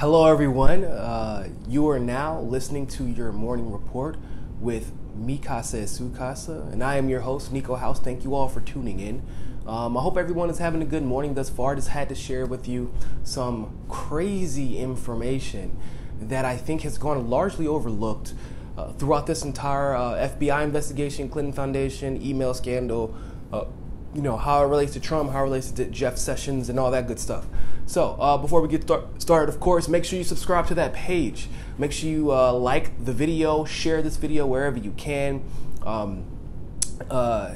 Hello, everyone. You are now listening to your morning report with Mikasa Sukasa, and I am your host, Niko House. Thank you all for tuning in. I hope everyone is having a good morning thus far. Just had to share with you some crazy information that I think has gone largely overlooked throughout this entire FBI investigation, Clinton Foundation, email scandal, how it relates to Trump, how it relates to Jeff Sessions, and all that good stuff. So before we get started, of course, make sure you subscribe to that page. Make sure you like the video, share this video wherever you can.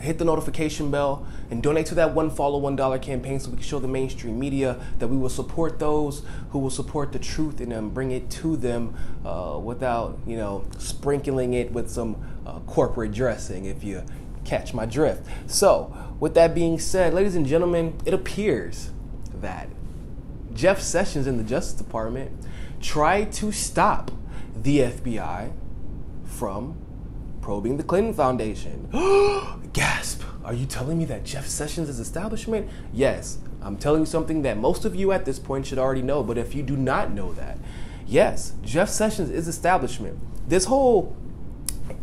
Hit the notification bell and donate to that One Follow $1 campaign so we can show the mainstream media that we will support those who will support the truth and bring it to them without, sprinkling it with some corporate dressing, if you catch my drift. So with that being said, ladies and gentlemen, it appears that Jeff Sessions in the Justice Department tried to stop the FBI from probing the Clinton Foundation. Gasp! Are you telling me that Jeff Sessions is establishment? Yes, I'm telling you something that most of you at this point should already know, but if you do not know that, yes, Jeff Sessions is establishment. This whole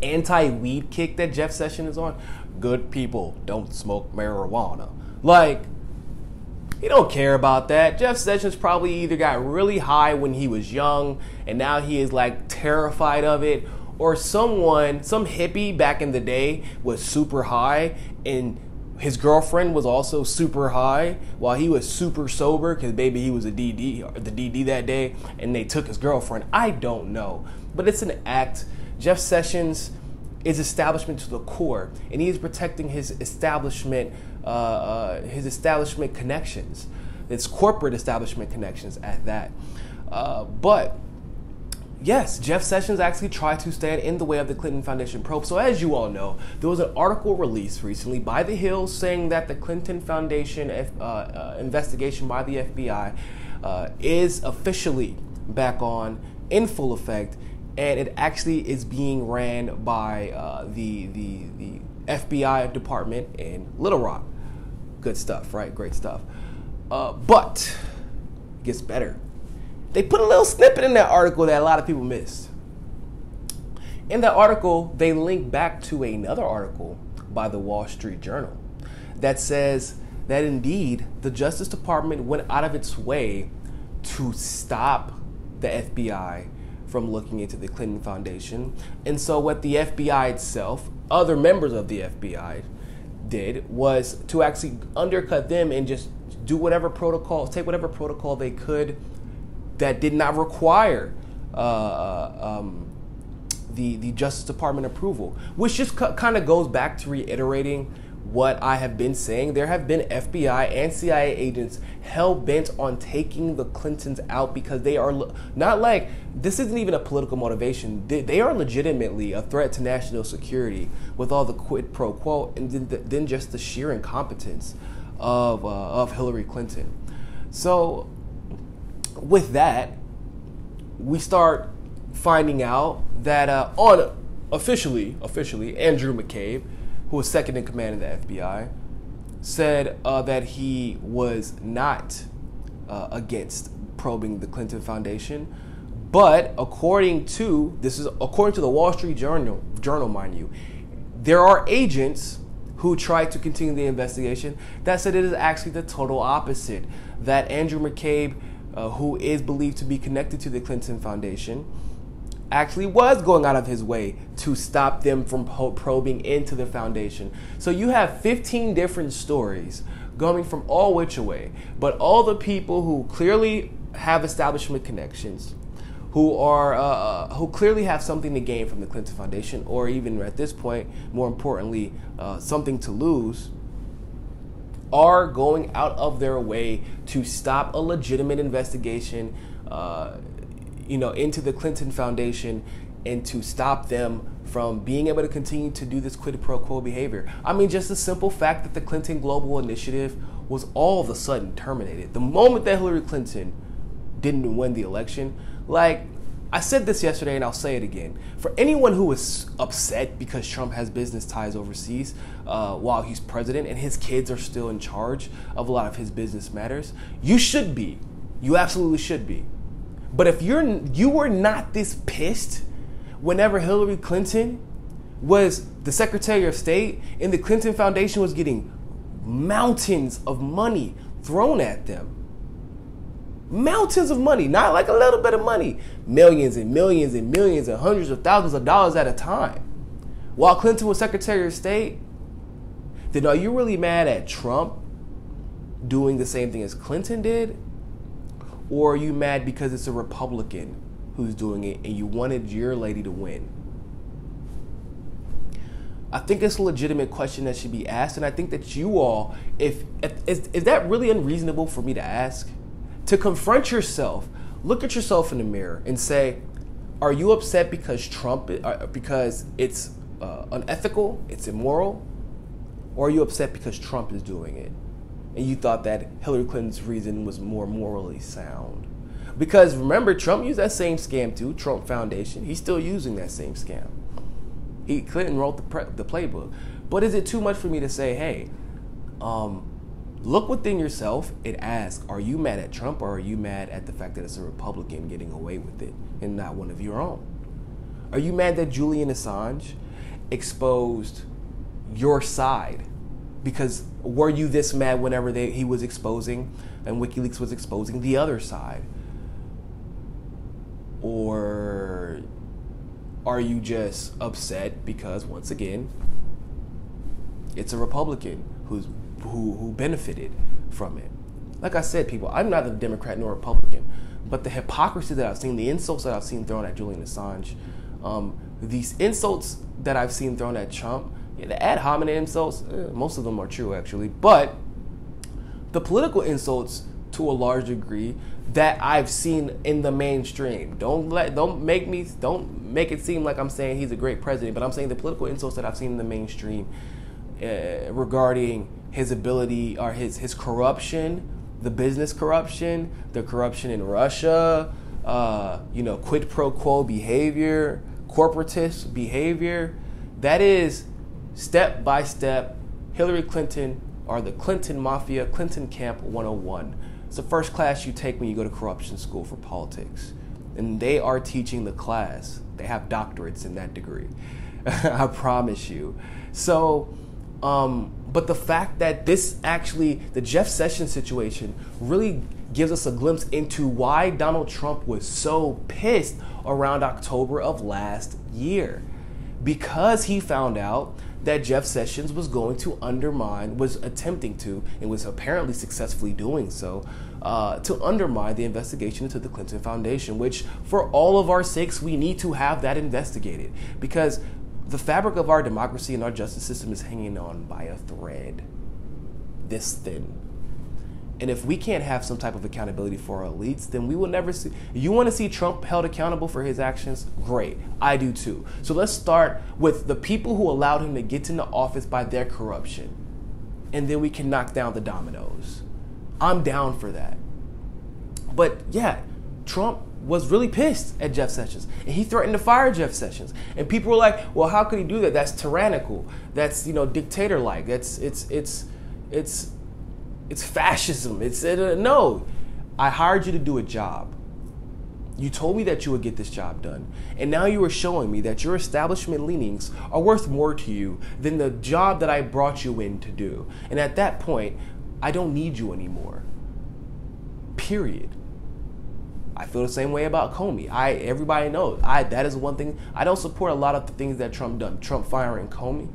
anti-weed kick that Jeff Sessions is on, good people don't smoke marijuana. He don't care about that. Jeff Sessions probably either got really high when he was young and now he is terrified of it, or some hippie back in the day was super high and his girlfriend was also super high while he was super sober because maybe he was the DD that day and they took his girlfriend. I don't know, but it's an act. Jeff Sessions is establishment to the core, and he is protecting his establishment connections, his corporate establishment connections at that. But yes, Jeff Sessions actually tried to stand in the way of the Clinton Foundation probe. So as you all know, there was an article released recently by The Hill saying that the Clinton Foundation investigation by the FBI is officially back on in full effect, and it actually is being ran by the FBI department in Little Rock. Good stuff, right? Great stuff. But it gets better. They put a little snippet in that article that a lot of people missed. In that article, they link back to another article by the Wall Street Journal that says that indeed the Justice Department went out of its way to stop the FBI from looking into the Clinton Foundation. And so what the FBI itself, other members of the FBI did was to actually undercut them and just do whatever protocol, take whatever protocol they could that did not require the Justice Department approval, which just kind of goes back to reiterating what I have been saying. There have been FBI and CIA agents hell-bent on taking the Clintons out because they are not this isn't even a political motivation. They are legitimately a threat to national security with all the quid pro quo and then just the sheer incompetence of Hillary Clinton. So with that, we start finding out that officially, Andrew McCabe, who was second in command of the FBI, said that he was not against probing the Clinton Foundation. But according to the Wall Street Journal, mind you, there are agents who tried to continue the investigation that said it is actually the total opposite. That Andrew McCabe, who is believed to be connected to the Clinton Foundation, actually was going out of his way to stop them from probing into the foundation. So you have 15 different stories going from all which way, but all the people who clearly have establishment connections, who clearly have something to gain from the Clinton Foundation, or even at this point, more importantly, something to lose, are going out of their way to stop a legitimate investigation into the Clinton Foundation and to stop them from being able to continue to do this quid pro quo behavior. I mean, just the simple fact that the Clinton Global Initiative was all of a sudden terminated. The moment that Hillary Clinton didn't win the election, I said this yesterday and I'll say it again. For anyone who is upset because Trump has business ties overseas while he's president and his kids are still in charge of a lot of his business matters, you should be. You absolutely should be. But if you were not this pissed whenever Hillary Clinton was the Secretary of State and the Clinton Foundation was getting mountains of money thrown at them. Mountains of money, not like a little bit of money. Millions and millions and millions and hundreds of thousands of dollars at a time. While Clinton was Secretary of State, then are you really mad at Trump doing the same thing as Clinton did? Or are you mad because it's a Republican who's doing it and you wanted your lady to win? I think it's a legitimate question that should be asked, and I think that you all, is that really unreasonable for me to ask? To confront yourself, look at yourself in the mirror and say, are you upset because because it's unethical, it's immoral? Or are you upset because Trump is doing it? And you thought that Hillary Clinton's reason was more morally sound. Because remember, Trump used that same scam too, Trump Foundation. He's still using that same scam. Clinton wrote the playbook. But is it too much for me to say, hey, look within yourself and ask, are you mad at Trump or are you mad at the fact that it's a Republican getting away with it and not one of your own? Are you mad that Julian Assange exposed your side? Because were you this mad whenever he was exposing and WikiLeaks was exposing the other side? Or are you just upset because, once again, it's a Republican who benefited from it? Like I said, people, I'm neither a Democrat nor a Republican, but the hypocrisy that I've seen, the insults that I've seen thrown at Julian Assange, these insults that I've seen thrown at Trump, the ad hominem insults, most of them are true actually, but the political insults to a large degree that I've seen in the mainstream. Don't make it seem like I'm saying he's a great president, but I'm saying the political insults that I've seen in the mainstream regarding his ability or his corruption, the business corruption, the corruption in Russia, quid pro quo behavior, corporatist behavior, that is step by step Hillary Clinton or the Clinton Mafia, Clinton Camp 101. It's the first class you take when you go to corruption school for politics. And they are teaching the class. They have doctorates in that degree. I promise you. So, but the fact that the Jeff Sessions situation really gives us a glimpse into why Donald Trump was so pissed around October of last year. Because he found out that Jeff Sessions was going to was attempting to, and was apparently successfully doing so, to undermine the investigation into the Clinton Foundation, which for all of our sakes, we need to have that investigated. Because the fabric of our democracy and our justice system is hanging on by a thread this thin. And if we can't have some type of accountability for our elites, then we will never see. You want to see Trump held accountable for his actions? Great. I do too. So let's start with the people who allowed him to get into office by their corruption. And then we can knock down the dominoes. I'm down for that. But yeah, Trump was really pissed at Jeff Sessions. And he threatened to fire Jeff Sessions. And people were like, well, how could he do that? That's tyrannical. That's, dictator-like. It's fascism. No. I hired you to do a job. You told me that you would get this job done. And now you are showing me that your establishment leanings are worth more to you than the job that I brought you in to do. And at that point, I don't need you anymore. Period. I feel the same way about Comey. Everybody knows. That is one thing. I don't support a lot of the things that Trump done. Trump firing Comey,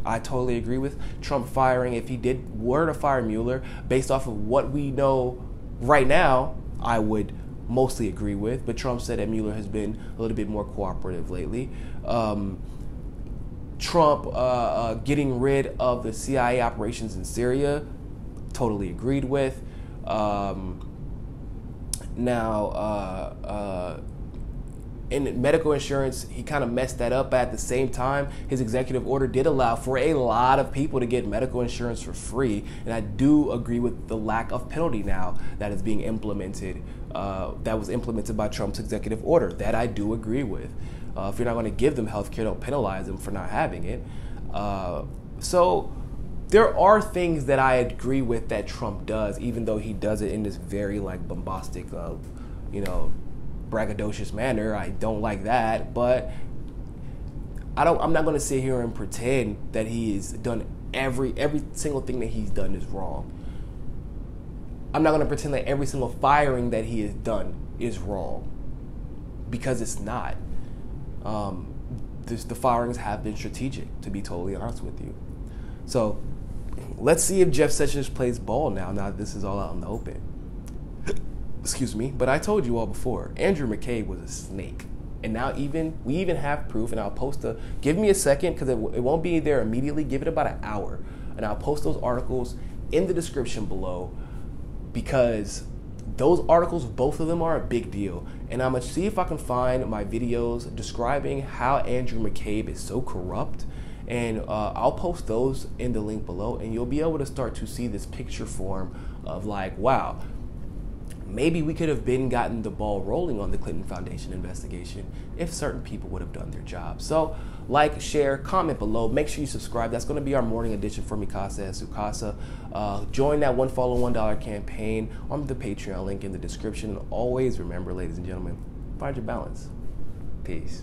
I totally agree with. Trump firing, if he were to fire Mueller, based off of what we know right now, I would mostly agree with. But Trump said that Mueller has been a little bit more cooperative lately. Trump getting rid of the CIA operations in totally agreed with. In medical insurance, he kind of messed that up. At the same time, his executive order did allow for a lot of people to get medical insurance for free. And I do agree with the lack of penalty now that is being implemented, that was implemented by Trump's executive order. That I do agree with. If you're not going to give them health care, don't penalize them for not having it. So there are things that I agree with that Trump does, even though he does it in this very bombastic, braggadocious manner. I don't like that, but I'm not going to sit here and pretend that he has done every single thing that he's done is wrong. I'm not going to pretend that every single firing that he has done is wrong, because it's not. The firings have been strategic, to be totally honest with you. So let's see if Jeff Sessions plays ball now that this is all out in the open. Excuse me, but I told you all before, Andrew McCabe was a snake. And now we even have proof, and I'll post give me a second, because it won't be there immediately. Give it about an hour, and I'll post those articles in the description below, because those articles, both of them, are a big deal. And I'm going to see if I can find my videos describing how Andrew McCabe is so corrupt, and I'll post those in the link below, and you'll be able to start to see this picture form of like, wow, maybe we could have gotten the ball rolling on the Clinton Foundation investigation if certain people would have done their job. So like, share, comment below. Make sure you subscribe. That's going to be our morning edition for Mikasa and Sukasa. Join that One Follow $1 campaign on the Patreon link in the description. And always remember, ladies and gentlemen, find your balance. Peace.